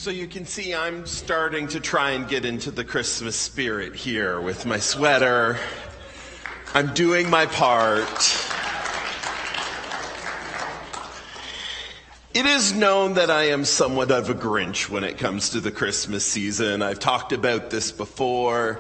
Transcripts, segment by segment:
So you can see I'm starting to try and get into the Christmas spirit here with my sweater. I'm doing my part. It is known that I am somewhat of a Grinch when it comes to the Christmas season. I've talked about this before.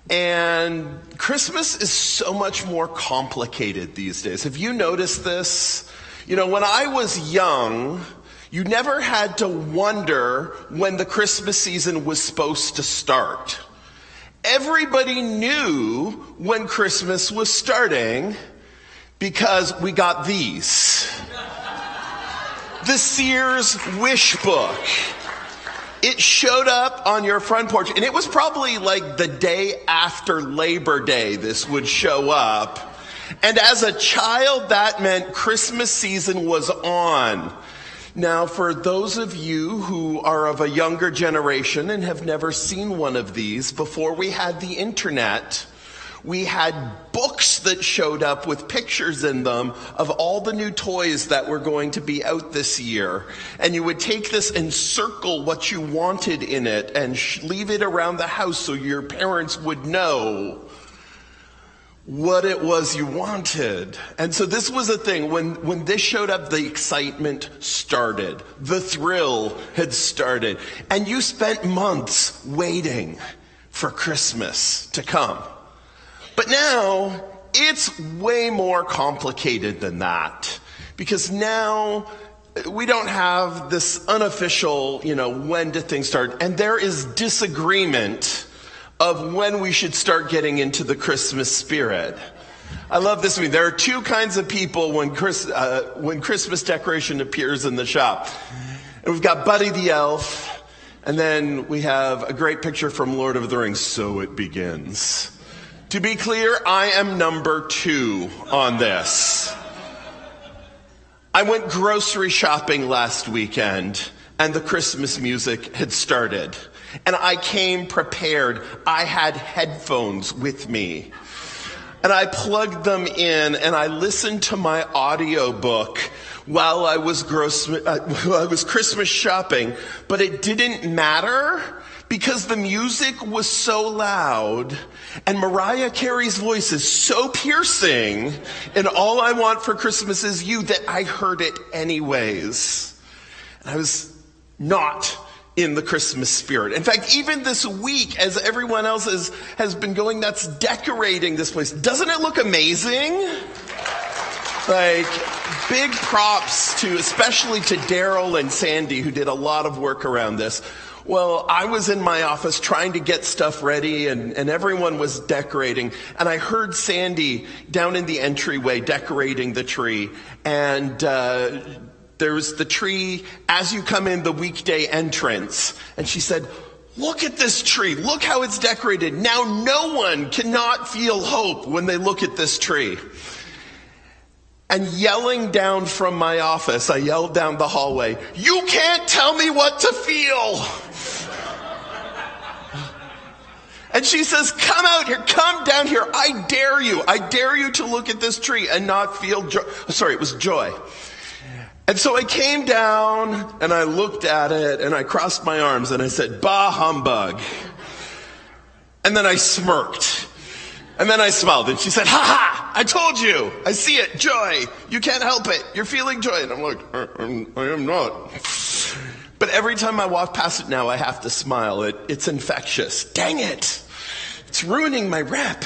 And Christmas is so much more complicated these days. Have you noticed this? You know, when I was young, you never had to wonder when the Christmas season was supposed to start. Everybody knew when Christmas was starting because we got these. The Sears Wish Book. It showed up on your front porch, and it was probably like the day after Labor Day this would show up. And as a child, that meant Christmas season was on. Now, for those of you who are of a younger generation and have never seen one of these, before we had the internet, we had books that showed up with pictures in them of all the new toys that were going to be out this year. And you would take this and circle what you wanted in it and leave it around the house so your parents would know what it was you wanted. And so this was a thing. When this showed up, the excitement started. The thrill had started. And you spent months waiting for Christmas to come. But now, it's way more complicated than that. Because now, we don't have this unofficial, when do things start? And there is disagreement of when we should start getting into the Christmas spirit. I love this. There are two kinds of people when Christmas decoration appears in the shop. And we've got Buddy the Elf, and then we have a great picture from Lord of the Rings, So It Begins. To be clear, I am number 2 on this. I went grocery shopping last weekend, and the Christmas music had started. And I came prepared. I had headphones with me. And I plugged them in, and I listened to my audiobook while I was Christmas shopping. But it didn't matter because the music was so loud, and Mariah Carey's voice is so piercing in All I Want for Christmas Is You that I heard it anyways. And I was not in the Christmas spirit. In fact, even this week, as everyone else has been going, that's decorating this place. Doesn't it look amazing? Like, big props especially to Daryl and Sandy, who did a lot of work around this. Well, I was in my office trying to get stuff ready, and everyone was decorating. And I heard Sandy down in the entryway decorating the tree. And there's the tree as you come in the weekday entrance. And she said, "Look at this tree. Look how it's decorated. Now no one cannot feel hope when they look at this tree." And yelling down from my office, I yelled down the hallway, "You can't tell me what to feel." And she says, "Come out here, come down here. I dare you to look at this tree and not feel joy." Sorry, it was joy. And so I came down and I looked at it and I crossed my arms and I said, "Bah humbug." And then I smirked. And then I smiled and she said, "Ha ha, I told you. I see it, joy. You can't help it. You're feeling joy." And I'm like, I am not. But every time I walk past it now, I have to smile. It's infectious. Dang it. It's ruining my rep.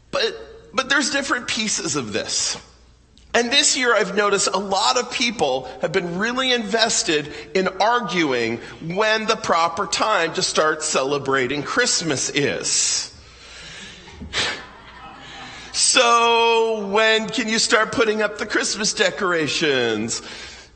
But there's different pieces of this. And this year I've noticed a lot of people have been really invested in arguing when the proper time to start celebrating Christmas is. So when can you start putting up the Christmas decorations?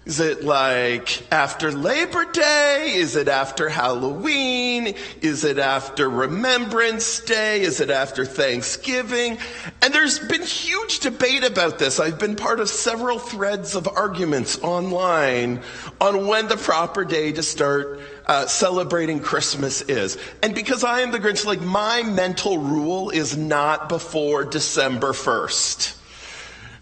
Is it like after Labor Day? Is it after Halloween? Is it after Remembrance Day? Is it after Thanksgiving? And there's been huge debate about this. I've been part of several threads of arguments online on when the proper day to start celebrating Christmas is. And because I am the Grinch, like, my mental rule is not before December 1st.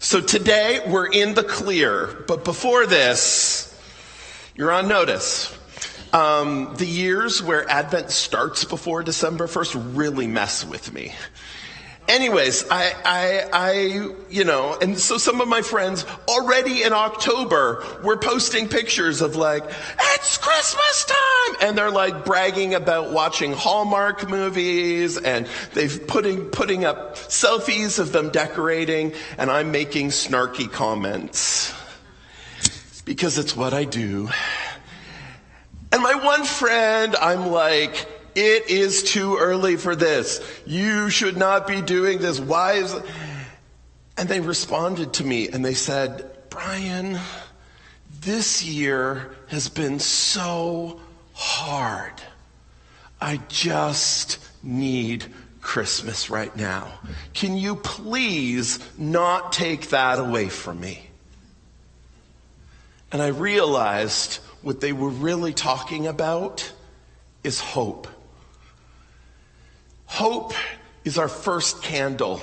So today we're in the clear, but before this, You're on notice. The years where Advent starts before December 1st really mess with me. Anyways, and so some of my friends already in October were posting pictures of like, it's Christmas time! And they're like bragging about watching Hallmark movies, and they've putting up selfies of them decorating, and I'm making snarky comments. Because it's what I do. And my one friend, I'm like, it is too early for this. You should not be doing this. Why is it? And they responded to me and they said, Brian, this year has been so hard. I just need Christmas right now. Can you please not take that away from me? And I realized what they were really talking about is hope. Hope is our first candle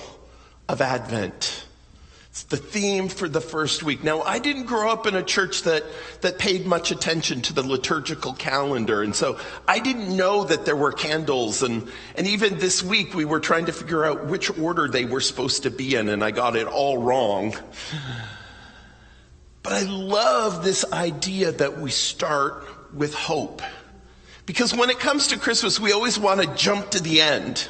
of Advent. It's the theme for the first week. Now, I didn't grow up in a church that paid much attention to the liturgical calendar, and so I didn't know that there were candles, and even this week we were trying to figure out which order they were supposed to be in, and I got it all wrong. But I love this idea that we start with hope. Because when it comes to Christmas, we always want to jump to the end.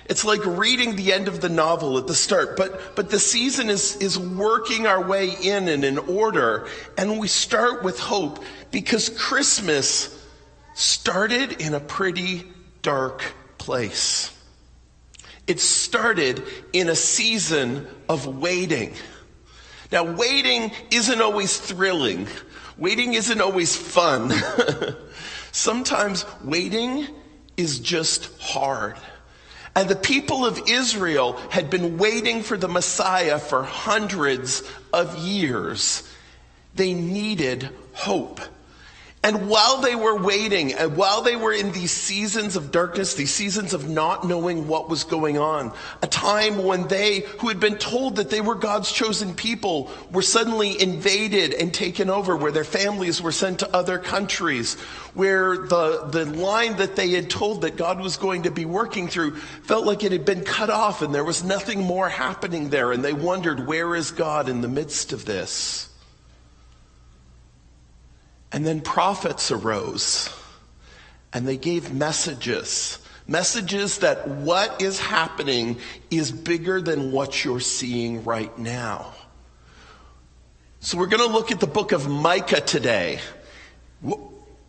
It's like reading the end of the novel at the start. But the season is working our way in an order. And we start with hope because Christmas started in a pretty dark place. It started in a season of waiting. Now, waiting isn't always thrilling. Waiting isn't always fun. Sometimes waiting is just hard. And the people of Israel had been waiting for the Messiah for hundreds of years. They needed hope. And while they were waiting, and while they were in these seasons of darkness, these seasons of not knowing what was going on, a time when they, who had been told that they were God's chosen people, were suddenly invaded and taken over, where their families were sent to other countries, where the line that they had told that God was going to be working through felt like it had been cut off and there was nothing more happening there. And they wondered, where is God in the midst of this? And then prophets arose, and they gave messages that what is happening is bigger than what you're seeing right now. So we're going to look at the book of Micah today.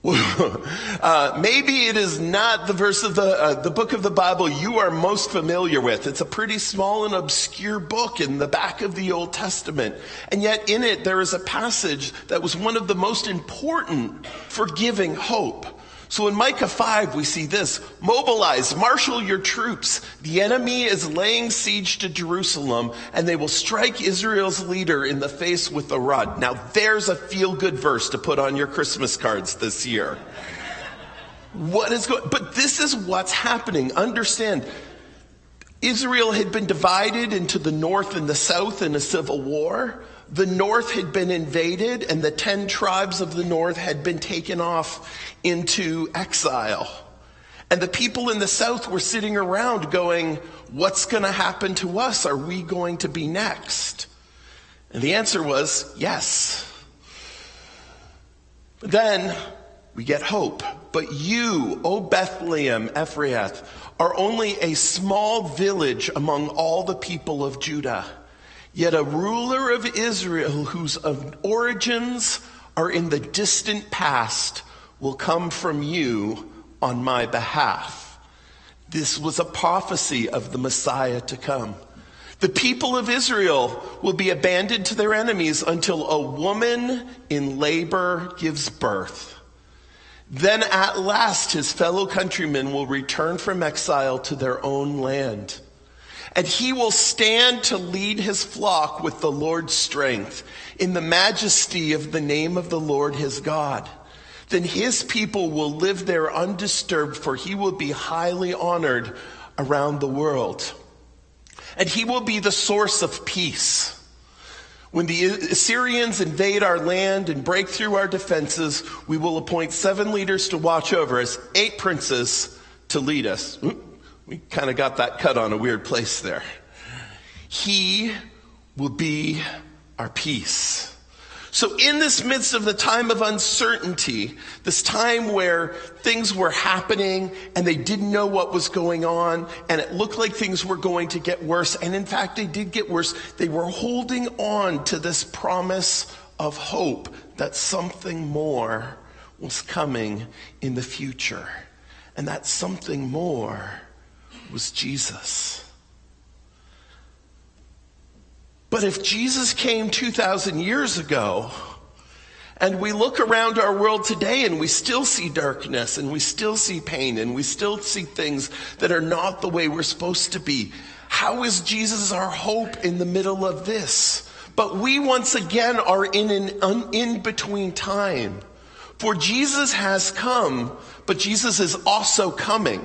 Maybe it is not the verse of the book of the Bible you are most familiar with. It's a pretty small and obscure book in the back of the Old Testament. And yet in it there is a passage that was one of the most important for giving hope. So in Micah 5 we see this: mobilize, marshal your troops. The enemy is laying siege to Jerusalem, and they will strike Israel's leader in the face with a rod. Now there's a feel-good verse to put on your Christmas cards this year. But this is what's happening. Understand, Israel had been divided into the north and the south in a civil war. The north had been invaded, and the 10 tribes of the north had been taken off into exile. And the people in the south were sitting around going, what's going to happen to us? Are we going to be next? And the answer was yes. But then we get hope. But you, O Bethlehem Ephrath, are only a small village among all the people of Judah. Yet a ruler of Israel whose origins are in the distant past will come from you on my behalf. This was a prophecy of the Messiah to come. The people of Israel will be abandoned to their enemies until a woman in labor gives birth. Then at last his fellow countrymen will return from exile to their own land. And he will stand to lead his flock with the Lord's strength, in the majesty of the name of the Lord his God. Then his people will live there undisturbed, for he will be highly honored around the world. And he will be the source of peace. When the Assyrians invade our land and break through our defenses, we will appoint 7 leaders to watch over us, 8 princes to lead us. We kind of got that cut on a weird place there. He will be our peace. So in this midst of the time of uncertainty, this time where things were happening and they didn't know what was going on and it looked like things were going to get worse, and in fact they did get worse, they were holding on to this promise of hope that something more was coming in the future. And that something more was Jesus. But if Jesus came 2,000 years ago, and we look around our world today and we still see darkness and we still see pain and we still see things that are not the way we're supposed to be, how is Jesus our hope in the middle of this? But we once again are in an in-between time. For Jesus has come, but Jesus is also coming.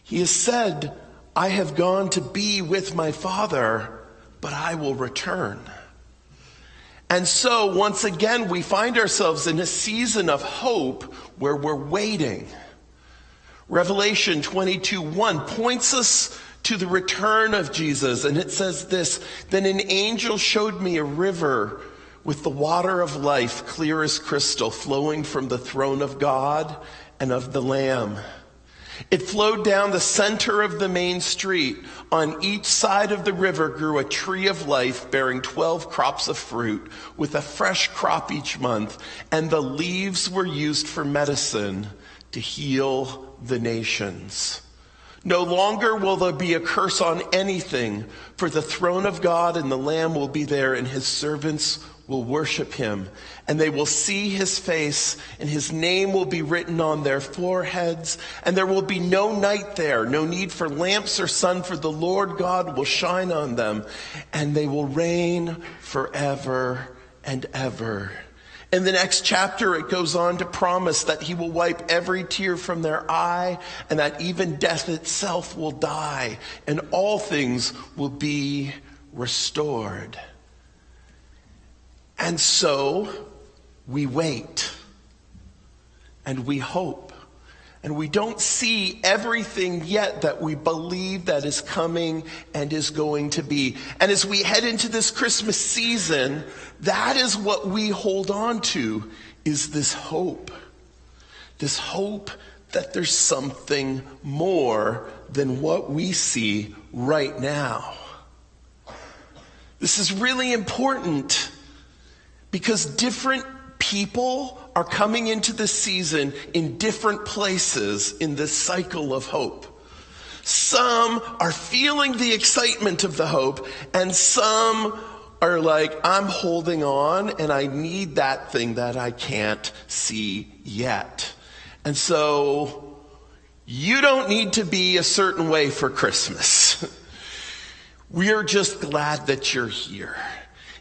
He has said, I have gone to be with my Father, but I will return. And so once again, we find ourselves in a season of hope where we're waiting. Revelation 22:1 points us to the return of Jesus. And it says this, then an angel showed me a river with the water of life, clear as crystal, flowing from the throne of God and of the Lamb. It flowed down the center of the main street. On each side of the river grew a tree of life bearing 12 crops of fruit with a fresh crop each month. And the leaves were used for medicine to heal the nations. No longer will there be a curse on anything, for the throne of God and the Lamb will be there, and his servants will worship him, and they will see his face, and his name will be written on their foreheads, and there will be no night there, no need for lamps or sun, for the Lord God will shine on them, and they will reign forever and ever. In the next chapter, it goes on to promise that he will wipe every tear from their eye, and that even death itself will die, and all things will be restored. And so we wait and we hope, and we don't see everything yet that we believe that is coming and is going to be. And as we head into this Christmas season, that is what we hold on to, is this hope that there's something more than what we see right now. This is really important, because different people are coming into this season in different places in this cycle of hope. Some are feeling the excitement of the hope, and some are like, I'm holding on and I need that thing that I can't see yet. And so you don't need to be a certain way for Christmas. We're just glad that you're here.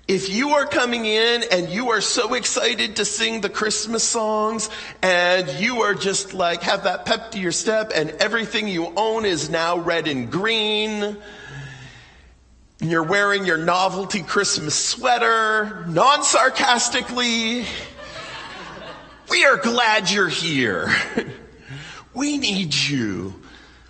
If you are coming in and you are so excited to sing the Christmas songs, and you are just like, have that pep to your step, and everything you own is now red and green, and you're wearing your novelty Christmas sweater, non-sarcastically, we are glad you're here. We need you.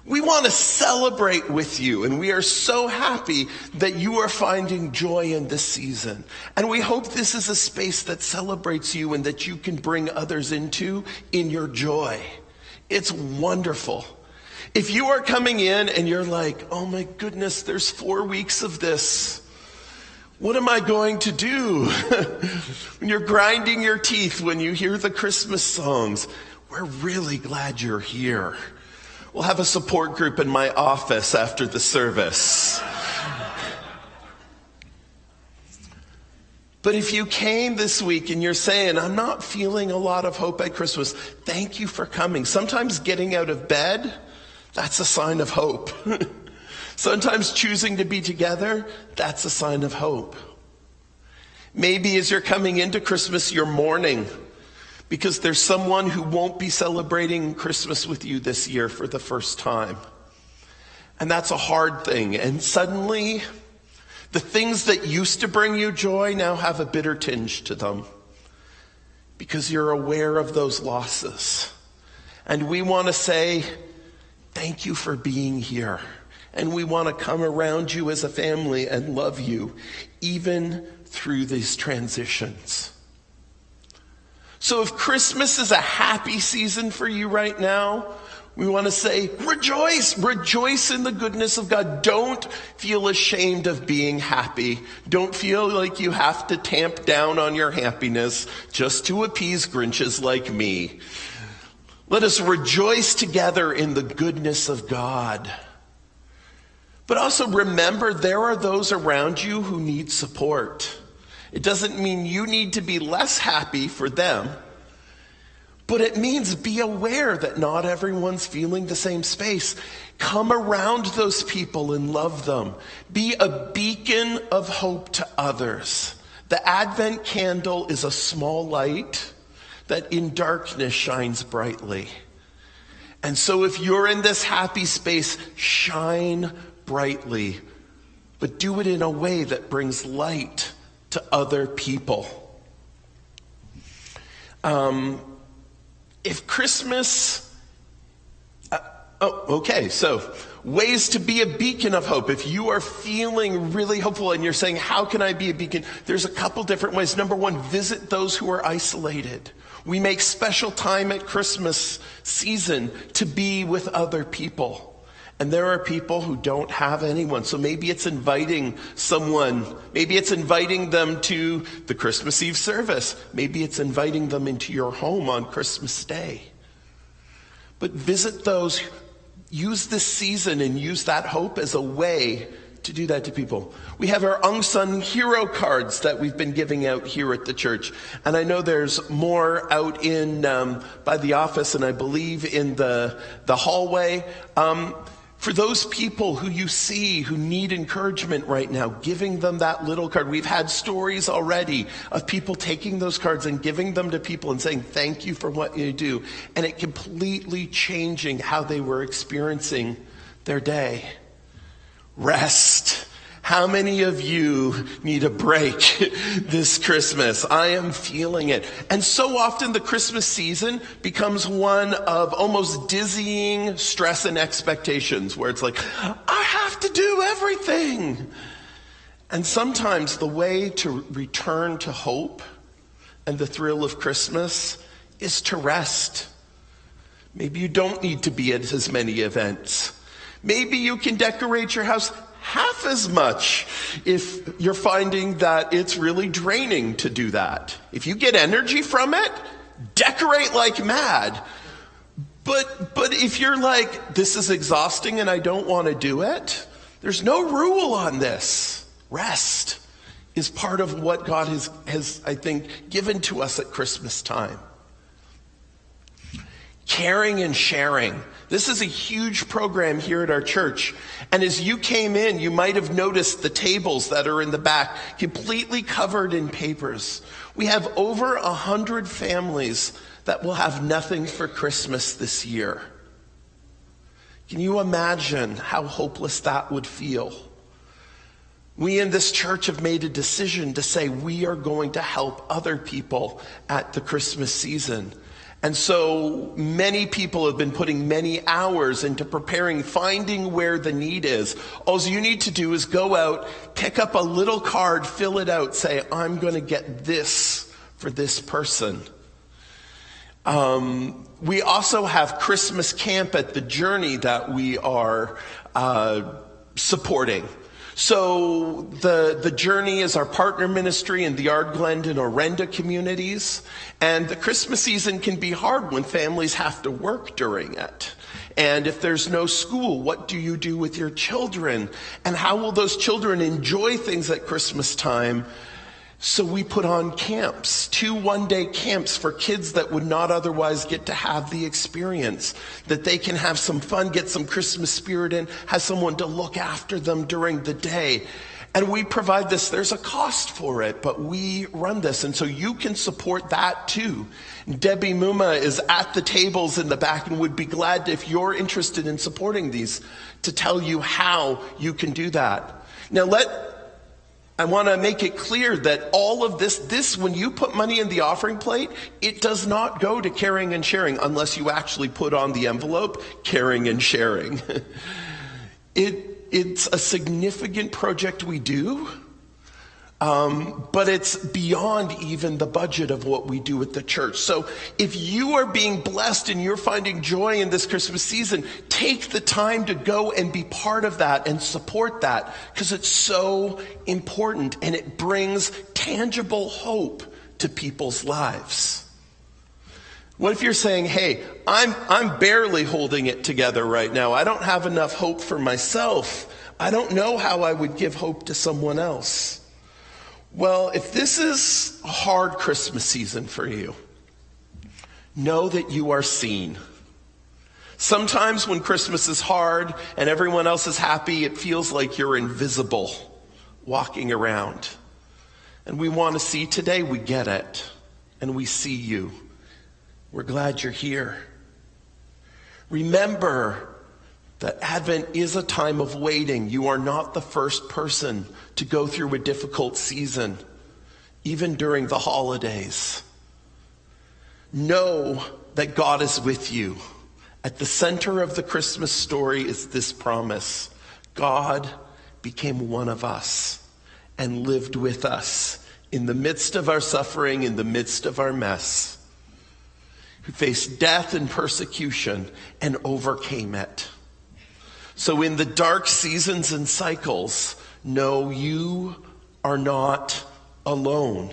We want to celebrate with you, and we are so happy that you are finding joy in this season. And we hope this is a space that celebrates you and that you can bring others into in your joy. It's wonderful. If you are coming in and you're like, oh my goodness, there's 4 weeks of this. What am I going to do? When you're grinding your teeth when you hear the Christmas songs, we're really glad you're here. We'll have a support group in my office after the service. But if you came this week and you're saying, I'm not feeling a lot of hope at Christmas, thank you for coming. Sometimes getting out of bed, that's a sign of hope. Sometimes choosing to be together, that's a sign of hope. Maybe as you're coming into Christmas, you're mourning, because there's someone who won't be celebrating Christmas with you this year for the first time. And that's a hard thing. And suddenly, The things that used to bring you joy now have a bitter tinge to them because you're aware of those losses. And we want to say, thank you for being here. And we want to come around you as a family and love you, even through these transitions. So if Christmas is a happy season for you right now, we want to say, rejoice in the goodness of God. Don't feel ashamed of being happy. Don't feel like you have to tamp down on your happiness just to appease Grinches like me. Let us rejoice together in the goodness of God. But also remember, there are those around you who need support. It doesn't mean you need to be less happy for them, but it means be aware that not everyone's feeling the same space. Come around those people and love them. Be a beacon of hope to others. The Advent candle is a small light that in darkness shines brightly. And so if you're in this happy space, shine brightly, but do it in a way that brings light to other people. If Christmas, so ways to be a beacon of hope. If you are feeling really hopeful and you're saying, how can I be a beacon? There's a couple different ways. Number one, visit those who are isolated. We make special time at Christmas season to be with other people. And there are people who don't have anyone. So maybe it's inviting someone. Maybe it's inviting them to the Christmas Eve service. Maybe it's inviting them into your home on Christmas Day. But visit those. Use this season and use that hope as a way to do that to people. We have our unsung hero cards that we've been giving out here at the church. And I know there's more out in by the office and I believe in the hallway. For those people who you see who need encouragement right now, giving them that little card. We've had stories already of people taking those cards and giving them to people and saying, thank you for what you do. And it completely changing how they were experiencing their day. Rest. How many of you need a break this Christmas? I am feeling it. And so often the Christmas season becomes one of almost dizzying stress and expectations where it's like, I have to do everything. And sometimes the way to return to hope and the thrill of Christmas is to rest. Maybe you don't need to be at as many events. Maybe you can decorate your house half as much if you're finding that it's really draining to do that. If you get energy from it, decorate like mad. But if you're like, this is exhausting and I don't want to do it, there's no rule on this. Rest is part of what God has, I think, given to us at Christmas time. Caring and sharing. This is a huge program here at our church. And as you came in, you might have noticed the tables that are in the back completely covered in papers. We have over 100 families that will have nothing for Christmas this year. Can you imagine how hopeless that would feel? We in this church have made a decision to say we are going to help other people at the Christmas season. And so many people have been putting many hours into preparing, finding where the need is. All you need to do is go out, pick up a little card, fill it out, say, I'm going to get this for this person. We also have Christmas camp at the Journey that we are supporting. So the Journey is our partner ministry in the Ardglen and Orenda communities. And the Christmas season can be hard when families have to work during it. And if there's no school, what do you do with your children? And how will those children enjoy things at Christmas time? So we put on camps, 2 one-day camps for kids that would not otherwise get to have the experience, that they can have some fun, get some Christmas spirit in, have someone to look after them during the day. And we provide this. There's a cost for it, but we run this. And so you can support that too. Debbie Muma is at the tables in the back and would be glad, if you're interested in supporting these, to tell you how you can do that. Now I want to make it clear that all of this, when you put money in the offering plate, it does not go to caring and sharing unless you actually put on the envelope, caring and sharing. It's a significant project we do, but it's beyond even the budget of what we do at the church. So if you are being blessed and you're finding joy in this Christmas season, take the time to go and be part of that and support that, because it's so important and it brings tangible hope to people's lives. What if you're saying, hey, I'm barely holding it together right now. I don't have enough hope for myself. I don't know how I would give hope to someone else. Well, if this is a hard Christmas season for you, know that you are seen. Sometimes when Christmas is hard and everyone else is happy, it feels like you're invisible walking around. And we want to see today, we get it. And we see you. We're glad you're here. Remember that Advent is a time of waiting. You are not the first person to go through a difficult season, even during the holidays. Know that God is with you. At the center of the Christmas story is this promise. God became one of us and lived with us in the midst of our suffering, in the midst of our mess. Who faced death and persecution and overcame it. So in the dark seasons and cycles, know you are not alone.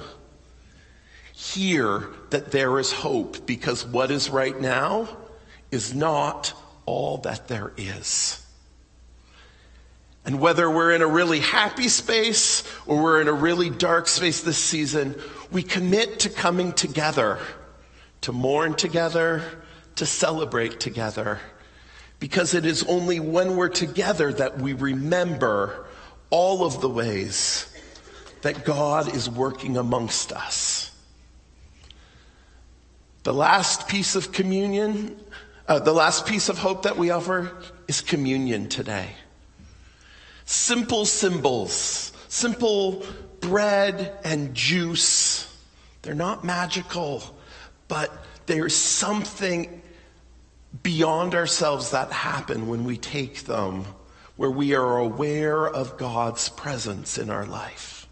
Hear that there is hope, because what is right now is not all that there is. And whether we're in a really happy space or we're in a really dark space this season, we commit to coming together, to mourn together, to celebrate together. Because it is only when we're together that we remember all of the ways that God is working amongst us. The last piece of communion, the last piece of hope that we offer is communion today. Simple symbols, simple bread and juice. They're not magical, but there's something beyond ourselves that happen when we take them, where we are aware of God's presence in our life.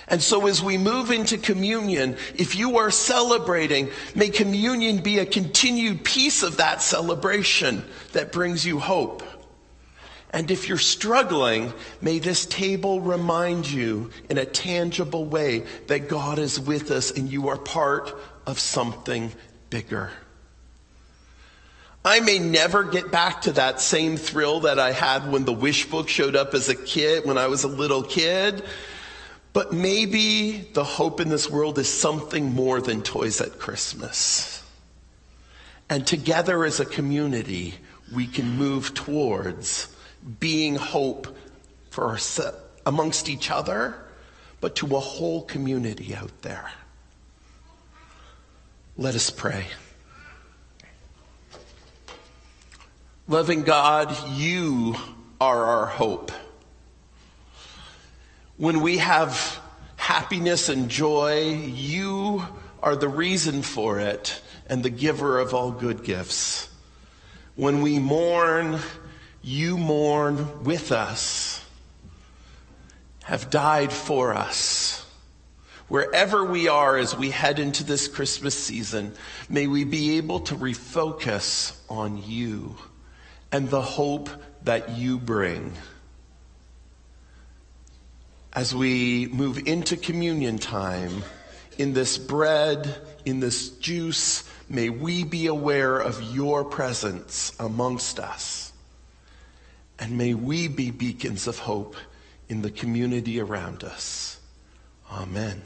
And so as we move into communion, if you are celebrating, may communion be a continued piece of that celebration that brings you hope. And if you're struggling, may this table remind you in a tangible way that God is with us and you are part of something bigger. I may never get back to that same thrill that I had when the wish book showed up as a kid, when I was a little kid. But maybe the hope in this world is something more than toys at Christmas. And together as a community, we can move towards being hope for amongst each other, but to a whole community out there. Let us pray. Loving God, you are our hope. When we have happiness and joy, you are the reason for it and the giver of all good gifts. When we mourn, you mourn with us, have died for us. Wherever we are as we head into this Christmas season, may we be able to refocus on you and the hope that you bring. As we move into communion time, in this bread, in this juice, may we be aware of your presence amongst us. And may we be beacons of hope in the community around us. Amen.